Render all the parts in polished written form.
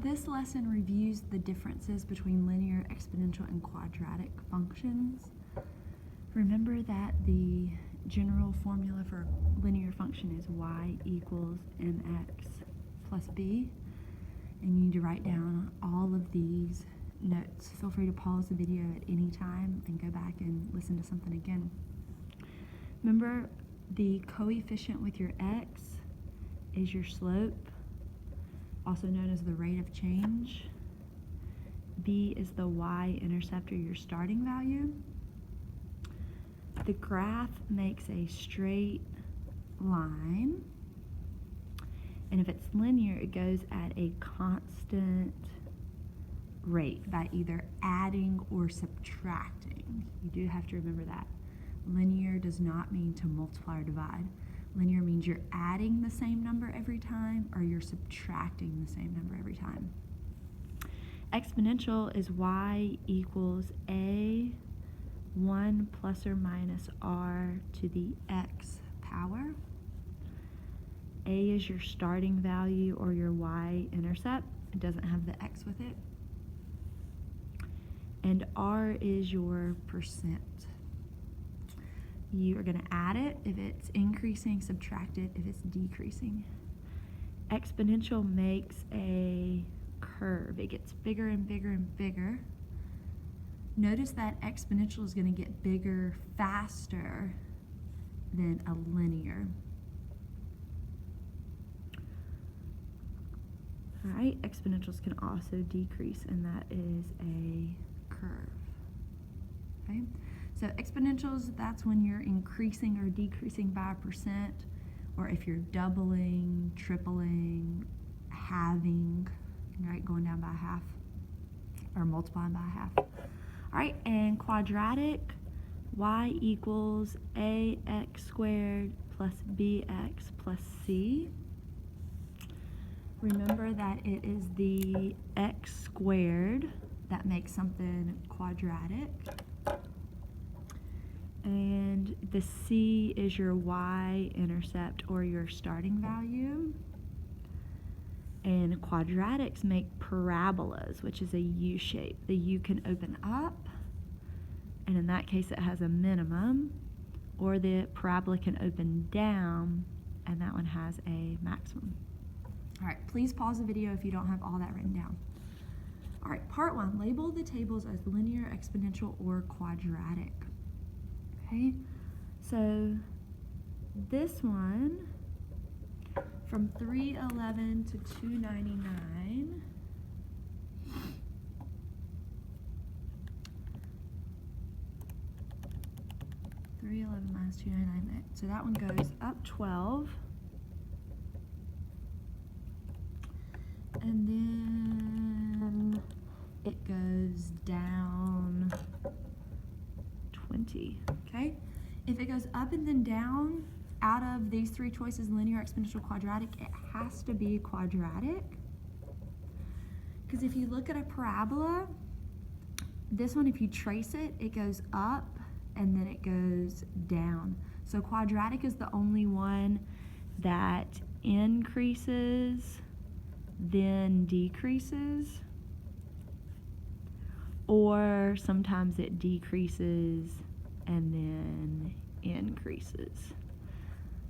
This lesson reviews the differences between linear, exponential, and quadratic functions. Remember that the general formula for a linear function is y equals mx plus b, and you need to write down all of these notes. Feel free to pause the video at any time and go back and listen to something again. Remember, the coefficient with your x is your slope, also known as the rate of change. B is the y-intercept, or your starting value. The graph makes a straight line, and if it's linear, it goes at a constant rate by either adding or subtracting. You do have to remember that. Linear does not mean to multiply or divide. Linear means you're adding the same number every time, or you're subtracting the same number every time. Exponential is y equals a 1 plus or minus r to the x power. A is your starting value, or your y-intercept. It doesn't have the x with it. And r is your percent. You are going to add it if it's increasing, subtract it if it's decreasing. Exponential makes a curve. It gets bigger and bigger and bigger. Notice that exponential is going to get bigger faster than a linear. All right, exponentials can also decrease, and that is a curve. Okay? So exponentials, that's when you're increasing or decreasing by a percent, or if you're doubling, tripling, halving, right, going down by half, or multiplying by half. All right, and quadratic, y equals ax squared plus bx plus c. Remember that it is the x squared that makes something quadratic. And the c is your y-intercept, or your starting value. And quadratics make parabolas, which is a U shape. The U can open up, and in that case it has a minimum, or the parabola can open down, and that one has a maximum. All right, please pause the video if you don't have all that written down. All right, part one, label the tables as linear, exponential, or quadratic. Okay, so this one, from 311 to 299, minus 299, so that one goes up 12, and then it goes down 20, okay? If it goes up and then down, out of these three choices, linear, exponential, quadratic, it has to be quadratic. Because if you look at a parabola, this one, if you trace it, it goes up and then it goes down. So quadratic is the only one that increases, then decreases, or sometimes it decreases and then increases.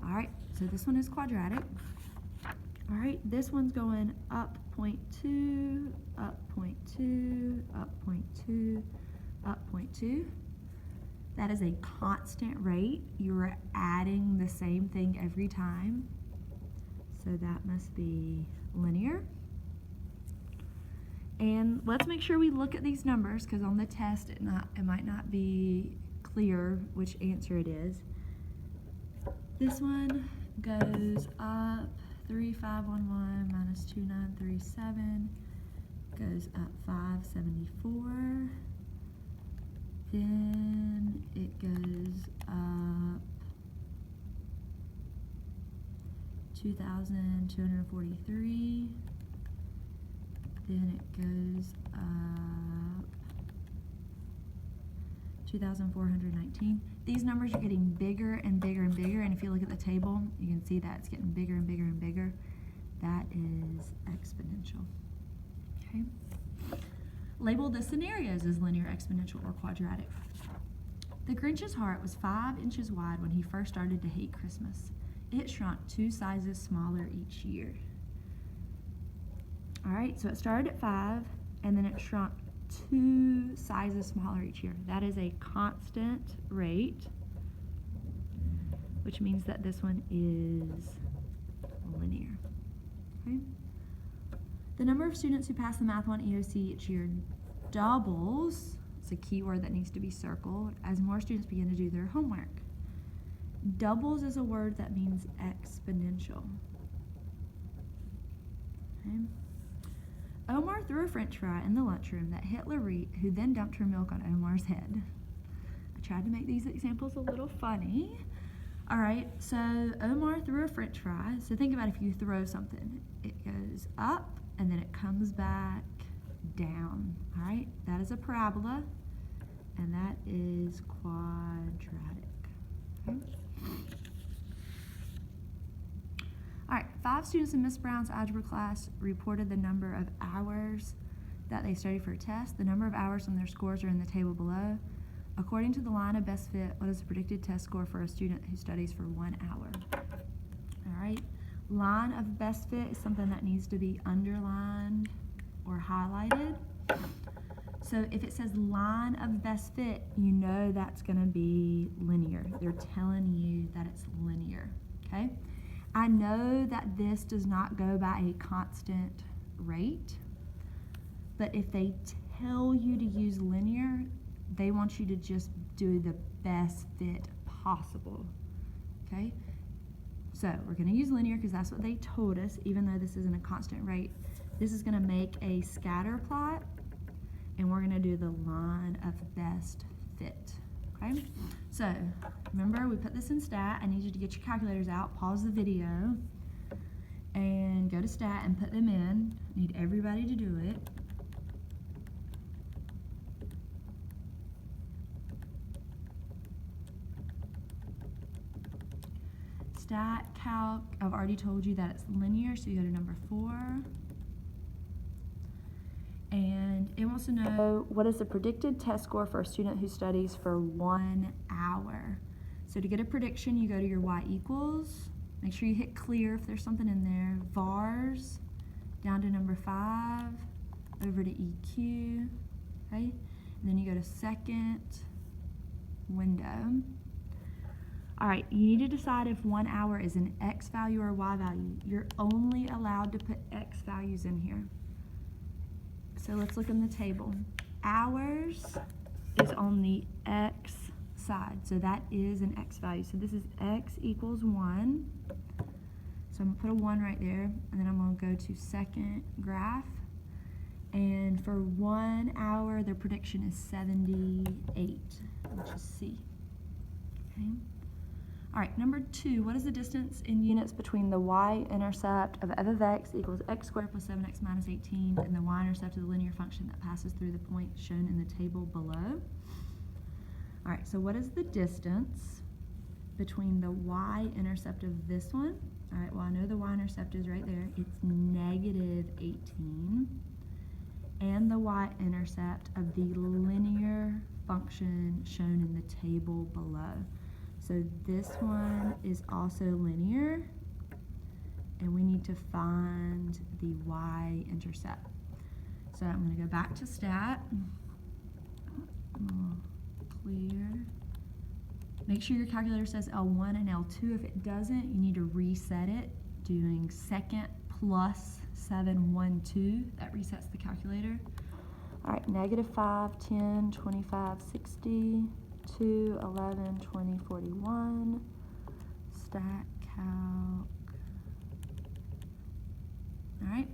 All right, so this one is quadratic. All right, this one's going up 0.2, up 0.2, up 0.2, up 0.2. That is a constant rate. You're adding the same thing every time. So that must be linear. And let's make sure we look at these numbers, because on the test it might not be clear which answer it is. This one goes up 3511 minus 2937, goes up 574. Then it goes up 2,243. Then it goes up 2,419. These numbers are getting bigger and bigger and bigger, and if you look at the table, you can see that it's getting bigger and bigger and bigger. That is exponential. Okay. Label the scenarios as linear, exponential, or quadratic. The Grinch's heart was 5 inches wide when he first started to hate Christmas. It shrunk 2 sizes smaller each year. All right, so it started at 5, and then it shrunk 2 sizes smaller each year. That is a constant rate, which means that this one is linear. Okay. The number of students who pass the Math 1 EOC each year doubles. It's a key word that needs to be circled as more students begin to do their homework. Doubles is a word that means exponential. Okay. Omar threw a French fry in the lunchroom that hit Lorette, who then dumped her milk on Omar's head. I tried to make these examples a little funny. All right, so Omar threw a French fry. So think about if you throw something. It goes up, and then it comes back down. All right, that is a parabola, and that is quadratic. Okay. All right, 5 students in Miss Brown's algebra class reported the number of hours that they studied for a test. The number of hours and their scores are in the table below. According to the line of best fit, what is the predicted test score for a student who studies for 1 hour? All right, line of best fit is something that needs to be underlined or highlighted. So if it says line of best fit, you know that's going to be linear. They're telling you that it's linear, okay? I know that this does not go by a constant rate, but if they tell you to use linear, they want you to just do the best fit possible, okay? So we're going to use linear because that's what they told us, even though this isn't a constant rate. This is going to make a scatter plot, and we're going to do the line of best fit, okay? So remember, we put this in stat. I need you to get your calculators out, pause the video, and go to stat and put them in. I need everybody to do it. Stat calc, I've already told you that it's linear, so you go to number 4. And it wants to know what is the predicted test score for a student who studies for 1 hour. So to get a prediction, you go to your y equals. Make sure you hit clear if there's something in there. Vars, down to number 5, over to EQ, okay? And then you go to second window. All right, you need to decide if 1 hour is an x value or a y value. You're only allowed to put x values in here. So let's look in the table. Hours is on the x side, so that is an x value. So this is x equals 1. So I'm gonna put a 1 right there, and then I'm gonna go to second graph. And for 1 hour, their prediction is 78, which is C. Okay. All right, number 2, what is the distance in units between the y-intercept of f of x equals x squared plus 7x minus 18 and the y-intercept of the linear function that passes through the point shown in the table below? All right, so what is the distance between the y-intercept of this one? All right, well, I know the y-intercept is right there. It's negative 18. And the y-intercept of the linear function shown in the table below. So this one is also linear, and we need to find the y-intercept. So I'm going to go back to stat. Clear. Make sure your calculator says L1 and L2. If it doesn't, you need to reset it, doing second plus 712. That resets the calculator. All right, negative 5, 10, 25, 60. 2, 11, 20, 41, stat calc. All right,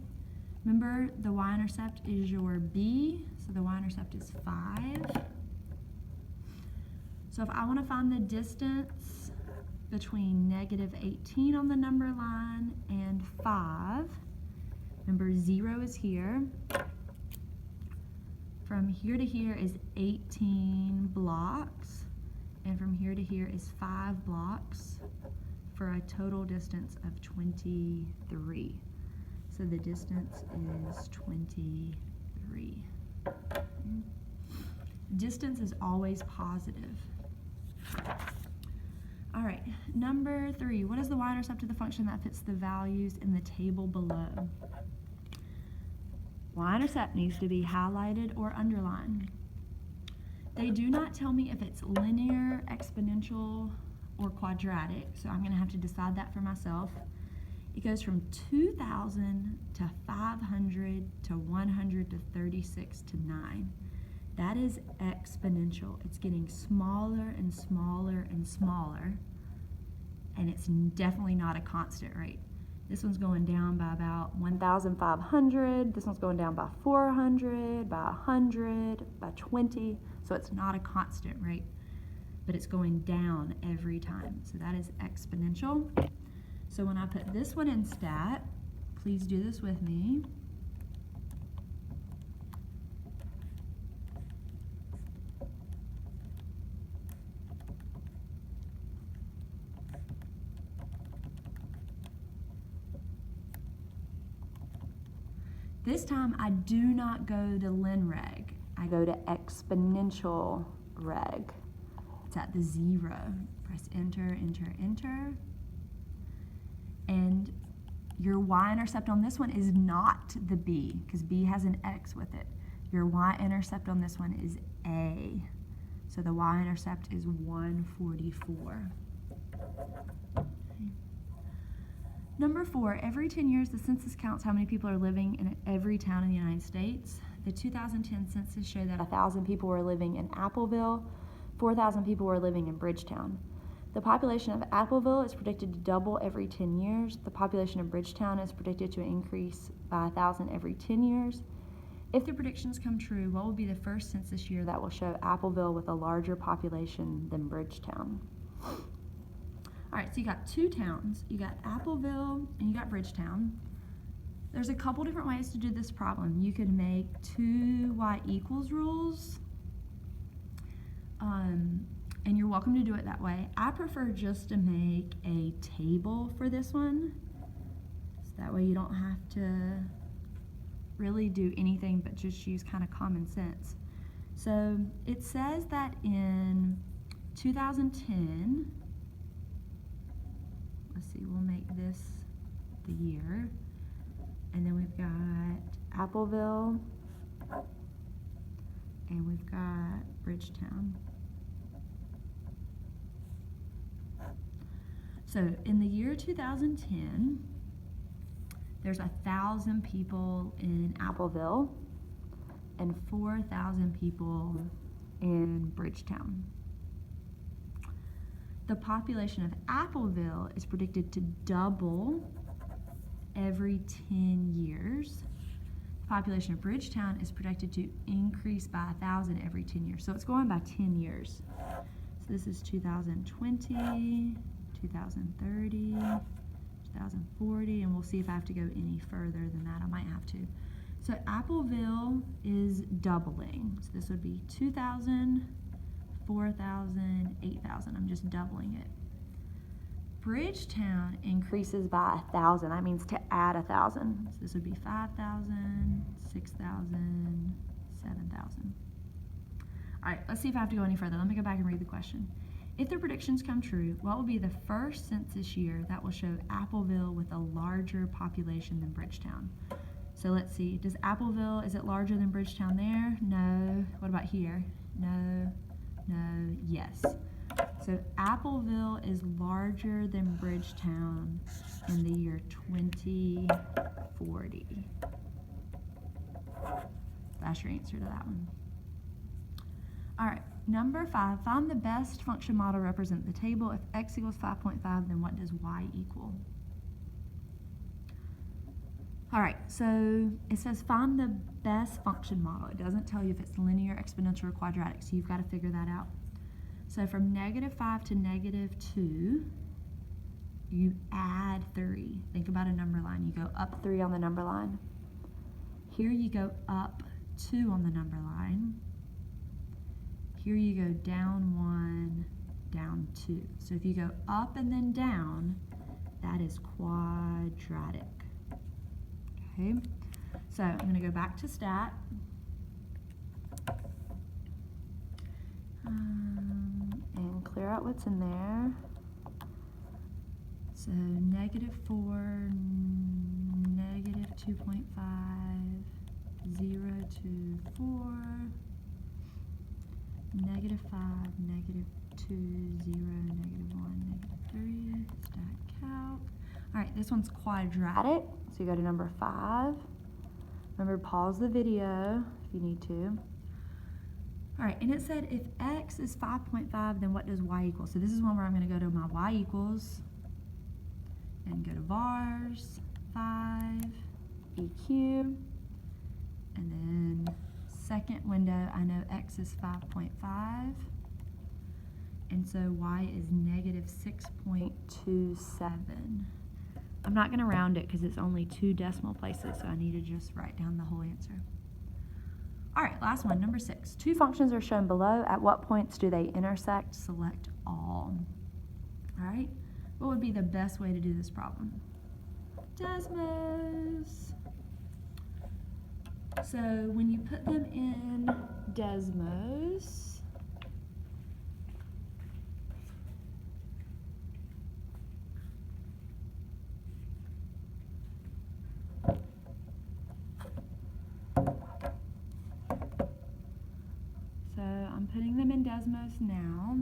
remember the y-intercept is your b, so the y-intercept is 5. So if I want to find the distance between negative 18 on the number line and 5, remember 0 is here. From here to here is 18 blocks, and from here to here is 5 blocks for a total distance of 23. So the distance is 23. Distance is always positive. All right, number 3, what is the y-intercept of the function that fits the values in the table below? Y-intercept needs to be highlighted or underlined. They do not tell me if it's linear, exponential, or quadratic, so I'm going to have to decide that for myself. It goes from 2,000 to 500 to 100 to 36 to 9. That is exponential. It's getting smaller and smaller and smaller, and it's definitely not a constant rate. This one's going down by about 1,500. This one's going down by 400, by 100, by 20. So it's not a constant rate, but it's going down every time. So that is exponential. So when I put this one in stat, please do this with me. This time I do not go to linreg. I go to exponential reg. It's at the 0. Press enter, enter, enter. And your y-intercept on this one is not the b, because b has an x with it. Your y-intercept on this one is a. So the y-intercept is 144. Number 4, every 10 years the census counts how many people are living in every town in the United States. The 2010 census showed that 1,000 people were living in Appleville, 4,000 people were living in Bridgetown. The population of Appleville is predicted to double every 10 years. The population of Bridgetown is predicted to increase by 1,000 every 10 years. If the predictions come true, what will be the first census year that will show Appleville with a larger population than Bridgetown? All right, so you got 2 towns. You got Appleville and you got Bridgetown. There's a couple different ways to do this problem. You could make 2 y equals rules, and you're welcome to do it that way. I prefer just to make a table for this one, so that way you don't have to really do anything but just use kind of common sense. So it says that in 2010, let's see, we'll make this the year. And then we've got Appleville, and we've got Bridgetown. So in the year 2010, there's 1,000 people in Appleville and 4,000 people in Bridgetown. The population of Appleville is predicted to double every 10 years. The population of Bridgetown is projected to increase by 1,000 every 10 years. So it's going by 10 years. So this is 2020, 2030, 2040, and we'll see if I have to go any further than that. I might have to. So Appleville is doubling. So this would be 2,000, 4,000, 8,000. I'm just doubling it. Bridgetown increases by 1,000. That means to add 1,000. So this would be 5,000, 6,000, 7,000. All right, let's see if I have to go any further. Let me go back and read the question. If the predictions come true, what will be the first census year that will show Appleville with a larger population than Bridgetown? So let's see. Does Appleville, is it larger than Bridgetown there? No. What about here? No, no, yes. So Appleville is larger than Bridgetown in the year 2040. That's your answer to that one. All right, number 5, find the best function model to represent the table. If x equals 5.5, then what does y equal? All right, so it says find the best function model. It doesn't tell you if it's linear, exponential, or quadratic, so you've got to figure that out. So from -5 to -2, you add 3. Think about a number line. You go up 3 on the number line. Here you go up 2 on the number line. Here you go down 1, down 2. So if you go up and then down, that is quadratic. Okay, so I'm going to go back to stat. And clear out what's in there. So -4, -2.5, 0 to 4, -5, -2, 0, -1, -3, stack calc. All right, this one's quadratic, so you go to number 5. Remember, pause the video if you need to. All right, and it said if x is 5.5, then what does y equal? So this is one where I'm going to go to my y equals and go to vars 5 e cubed, and then second window, I know x is 5.5, and so y is -6.27. I'm not going to round it because it's only 2 decimal places, so I need to just write down the whole answer. All right, last one, number 6. Two functions are shown below. At what points do they intersect? Select all. All right, what would be the best way to do this problem? Desmos. So when you put them in Desmos, I'm putting them in Desmos now.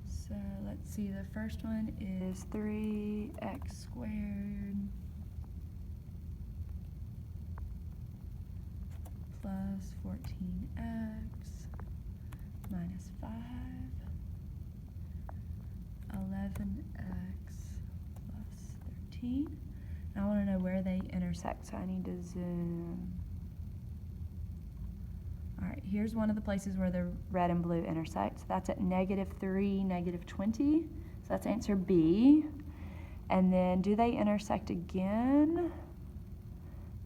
So let's see, the first one is 3x squared plus 14x minus 5, 11x plus 13. I want to know where they intersect, so I need to zoom. All right, here's one of the places where the red and blue intersect. So that's at -3, -20. So that's answer B. And then do they intersect again?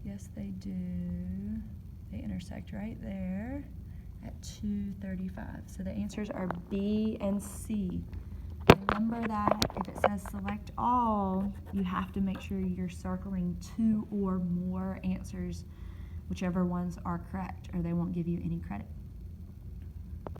Yes, they do. They intersect right there at 235. So the answers are B and C. Remember that if it says select all, you have to make sure you're circling 2 or more answers, whichever ones are correct, or they won't give you any credit.